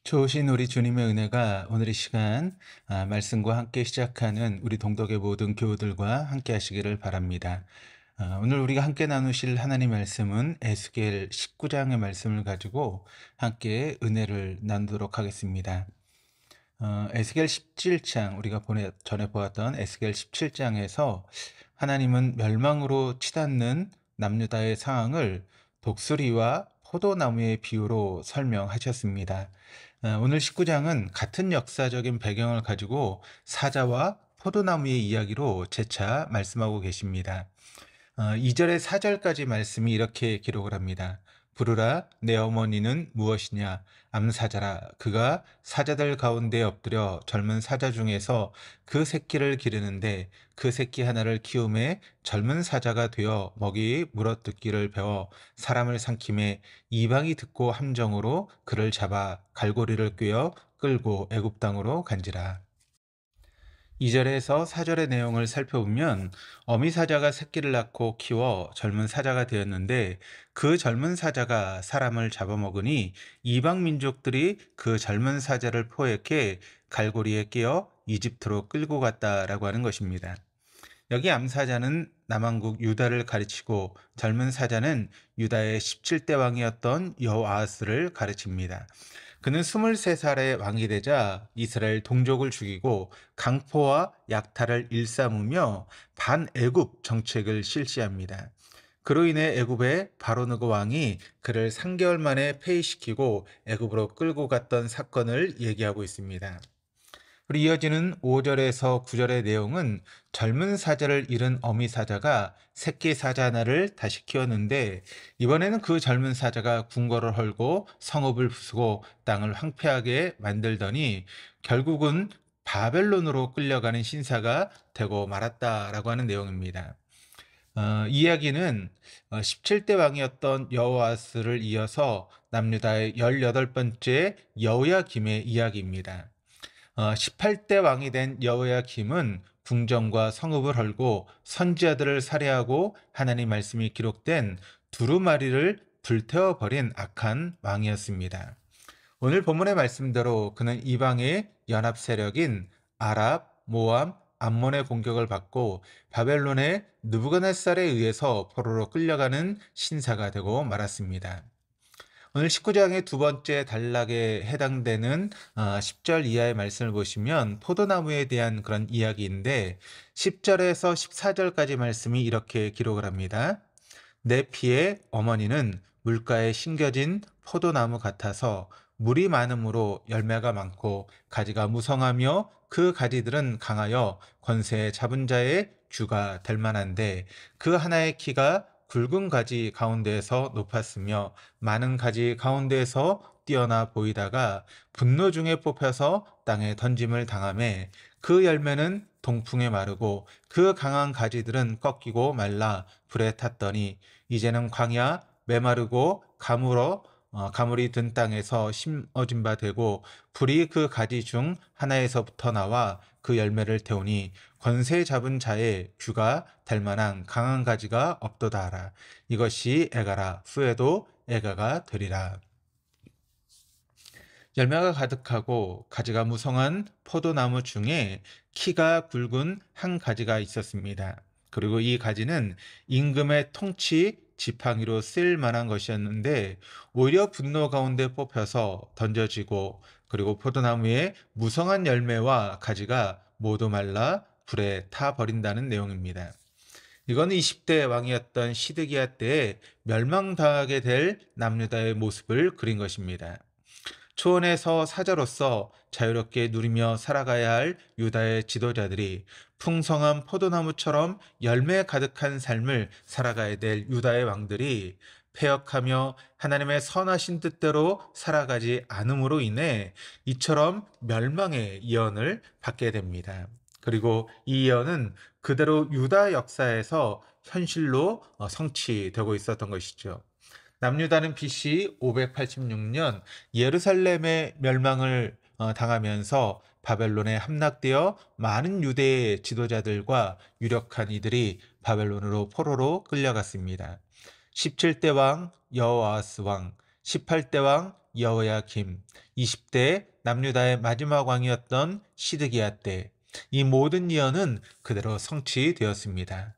좋으신 우리 주님의 은혜가 오늘 이 시간 말씀과 함께 시작하는 우리 동덕의 모든 교우들과 함께 하시기를 바랍니다. 오늘 우리가 함께 나누실 하나님 말씀은 에스겔 19장의 말씀을 가지고 함께 은혜를 나누도록 하겠습니다. 에스겔 17장 우리가 전에 보았던 에스겔 17장에서 하나님은 멸망으로 치닫는 남유다의 상황을 독수리와 포도나무의 비유로 설명하셨습니다. 오늘 19장은 같은 역사적인 배경을 가지고 사자와 포도나무의 이야기로 재차 말씀하고 계십니다. 2절에 4절까지 말씀이 이렇게 기록을 합니다. 부르라 내 어머니는 무엇이냐 암사자라 그가 사자들 가운데 엎드려 젊은 사자 중에서 그 새끼를 기르는데 그 새끼 하나를 키움에 젊은 사자가 되어 먹이 물어뜯기를 배워 사람을 삼킴에 이방이 듣고 함정으로 그를 잡아 갈고리를 꿰어 끌고 애굽 땅으로 간지라. 2절에서 4절의 내용을 살펴보면 어미 사자가 새끼를 낳고 키워 젊은 사자가 되었는데 그 젊은 사자가 사람을 잡아먹으니 이방 민족들이 그 젊은 사자를 포획해 갈고리에 끼어 이집트로 끌고 갔다라고 하는 것입니다. 여기 암사자는 남왕국 유다를 가르치고 젊은 사자는 유다의 17대 왕이었던 여호아스를 가르칩니다. 그는 23살의 왕이 되자 이스라엘 동족을 죽이고 강포와 약탈을 일삼으며 반애굽 정책을 실시합니다. 그로 인해 애굽의 바로느고 왕이 그를 3개월 만에 폐위시키고 애굽으로 끌고 갔던 사건을 얘기하고 있습니다. 그리고 이어지는 5절에서 9절의 내용은 젊은 사자를 잃은 어미 사자가 새끼 사자 하나를 다시 키웠는데 이번에는 그 젊은 사자가 궁궐을 헐고 성읍을 부수고 땅을 황폐하게 만들더니 결국은 바벨론으로 끌려가는 신사가 되고 말았다라고 하는 내용입니다. 이야기는 17대 왕이었던 여호아스를 이어서 남유다의 18번째 여호야김의 이야기입니다. 18대 왕이 된 여호야김은 궁정과 성읍을 헐고 선지자들을 살해하고 하나님 말씀이 기록된 두루마리를 불태워버린 악한 왕이었습니다. 오늘 본문의 말씀대로 그는 이방의 연합 세력인 아랍, 모압, 암몬의 공격을 받고 바벨론의 느부갓네살에 의해서 포로로 끌려가는 신사가 되고 말았습니다. 오늘 19장의 두 번째 단락에 해당되는 10절 이하의 말씀을 보시면 포도나무에 대한 그런 이야기인데 10절에서 14절까지 말씀이 이렇게 기록을 합니다. 내 피의 어머니는 물가에 심겨진 포도나무 같아서 물이 많으므로 열매가 많고 가지가 무성하며 그 가지들은 강하여 권세 잡은 자의 주가 될 만한데 그 하나의 키가 굵은 가지 가운데에서 높았으며 많은 가지 가운데에서 뛰어나 보이다가 분노 중에 뽑혀서 땅에 던짐을 당하매 그 열매는 동풍에 마르고 그 강한 가지들은 꺾이고 말라 불에 탔더니 이제는 광야 메마르고 가물이 든 땅에서 심어진 바 되고 불이 그 가지 중 하나에서부터 나와 그 열매를 태우니 권세 잡은 자의 주가 될 만한 강한 가지가 없도다 하라. 이것이 애가라. 후에도 애가가 되리라. 열매가 가득하고 가지가 무성한 포도나무 중에 키가 굵은 한 가지가 있었습니다. 그리고 이 가지는 임금의 통치 지팡이로 쓸 만한 것이었는데 오히려 분노 가운데 뽑혀서 던져지고 그리고 포도나무의 무성한 열매와 가지가 모두 말라 불에 타버린다는 내용입니다. 이건 20대 왕이었던 시드기야 때에 멸망당하게 될 남유다의 모습을 그린 것입니다. 초원에서 사자로서 자유롭게 누리며 살아가야 할 유다의 지도자들이 풍성한 포도나무처럼 열매 가득한 삶을 살아가야 될 유다의 왕들이 패역하며 하나님의 선하신 뜻대로 살아가지 않음으로 인해 이처럼 멸망의 예언을 받게 됩니다. 그리고 이 예언은 그대로 유다 역사에서 현실로 성취되고 있었던 것이죠. 남유다는 BC 586년 예루살렘의 멸망을 당하면서 바벨론에 함락되어 많은 유대의 지도자들과 유력한 이들이 바벨론으로 포로로 끌려갔습니다. 17대 왕 여호아스 왕, 18대 왕 여호야김, 20대 남유다의 마지막 왕이었던 시드기야 때 이 모든 예언은 그대로 성취되었습니다.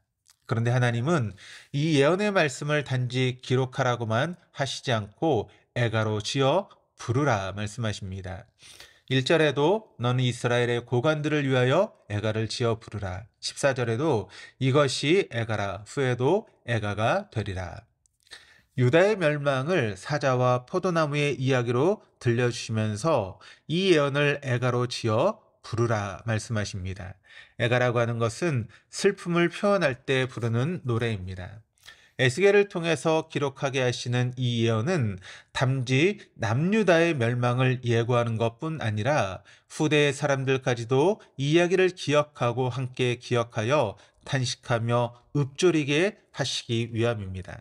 그런데 하나님은 이 예언의 말씀을 단지 기록하라고만 하시지 않고 애가로 지어 부르라 말씀하십니다. 1절에도 너는 이스라엘의 고관들을 위하여 애가를 지어 부르라. 14절에도 이것이 애가라. 후에도 애가가 되리라. 유다의 멸망을 사자와 포도나무의 이야기로 들려주시면서 이 예언을 애가로 지어 부르라 말씀하십니다. 애가라고 하는 것은 슬픔을 표현할 때 부르는 노래입니다. 에스겔을 통해서 기록하게 하시는 이 예언은 단지 남유다의 멸망을 예고하는 것뿐 아니라 후대의 사람들까지도 이 이야기를 기억하고 함께 기억하여 탄식하며 읊조리게 하시기 위함입니다.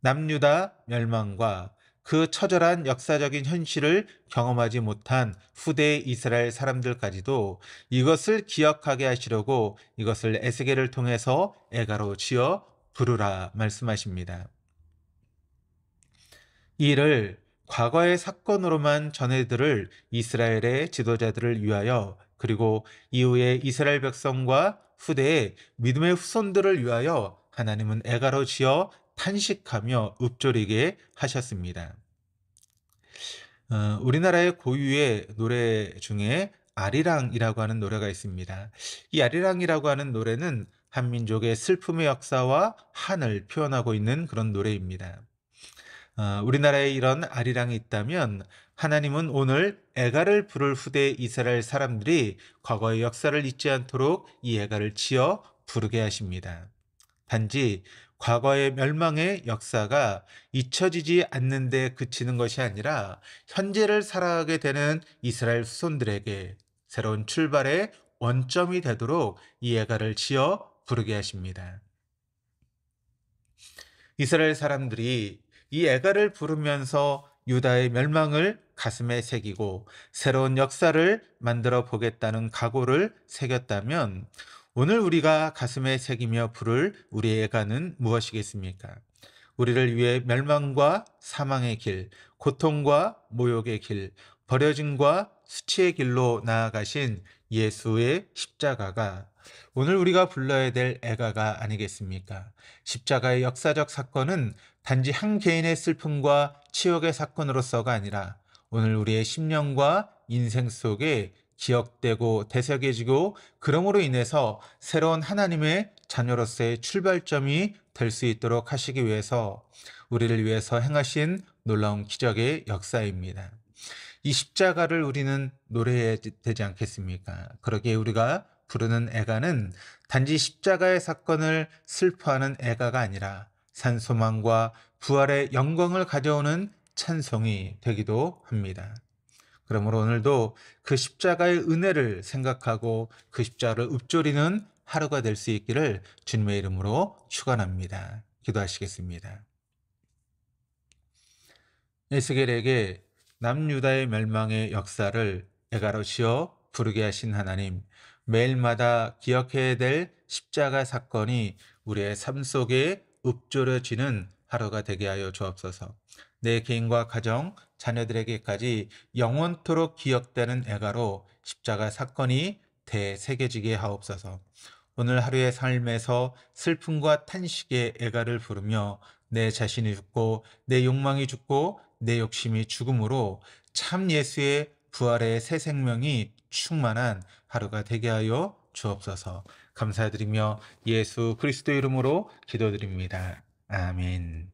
남유다 멸망과 그 처절한 역사적인 현실을 경험하지 못한 후대의 이스라엘 사람들까지도 이것을 기억하게 하시려고 이것을 에스겔을 통해서 애가로 지어 부르라 말씀하십니다. 이를 과거의 사건으로만 전해들을 이스라엘의 지도자들을 위하여 그리고 이후에 이스라엘 백성과 후대의 믿음의 후손들을 위하여 하나님은 애가로 지어 탄식하며 읊조리게 하셨습니다. 우리나라의 고유의 노래 중에 아리랑이라고 하는 노래가 있습니다. 이 아리랑이라고 하는 노래는 한민족의 슬픔의 역사와 한을 표현하고 있는 그런 노래입니다. 우리나라에 이런 아리랑이 있다면 하나님은 오늘 애가를 부를 후대 이스라엘 사람들이 과거의 역사를 잊지 않도록 이 애가를 지어 부르게 하십니다. 단지 과거의 멸망의 역사가 잊혀지지 않는데 그치는 것이 아니라 현재를 살아가게 되는 이스라엘 후손들에게 새로운 출발의 원점이 되도록 이 애가를 지어 부르게 하십니다. 이스라엘 사람들이 이 애가를 부르면서 유다의 멸망을 가슴에 새기고 새로운 역사를 만들어 보겠다는 각오를 새겼다면 오늘 우리가 가슴에 새기며 부를 우리의 애가는 무엇이겠습니까? 우리를 위해 멸망과 사망의 길, 고통과 모욕의 길, 버려짐과 수치의 길로 나아가신 예수의 십자가가 오늘 우리가 불러야 될 애가가 아니겠습니까? 십자가의 역사적 사건은 단지 한 개인의 슬픔과 치욕의 사건으로서가 아니라 오늘 우리의 심령과 인생 속에 기억되고 되새겨지고 그러므로 인해서 새로운 하나님의 자녀로서의 출발점이 될 수 있도록 하시기 위해서 우리를 위해서 행하신 놀라운 기적의 역사입니다. 이 십자가를 우리는 노래해야 되지 않겠습니까? 그러기에 우리가 부르는 애가는 단지 십자가의 사건을 슬퍼하는 애가가 아니라 산소망과 부활의 영광을 가져오는 찬송이 되기도 합니다. 그러므로 오늘도 그 십자가의 은혜를 생각하고 그 십자가를 읊조리는 하루가 될 수 있기를 주님의 이름으로 축원합니다. 기도하시겠습니다. 에스겔에게 남유다의 멸망의 역사를 애가로 지어 부르게 하신 하나님, 매일마다 기억해야 될 십자가 사건이 우리의 삶 속에 읊조려지는 하루가 되게 하여 주옵소서. 내 개인과 가정, 자녀들에게까지 영원토록 기억되는 애가로 십자가 사건이 되새겨지게 하옵소서. 오늘 하루의 삶에서 슬픔과 탄식의 애가를 부르며 내 자신이 죽고 내 욕망이 죽고 내 욕심이 죽음으로 참 예수의 부활의 새 생명이 충만한 하루가 되게 하여 주옵소서. 감사드리며 예수 그리스도 이름으로 기도드립니다. 아멘.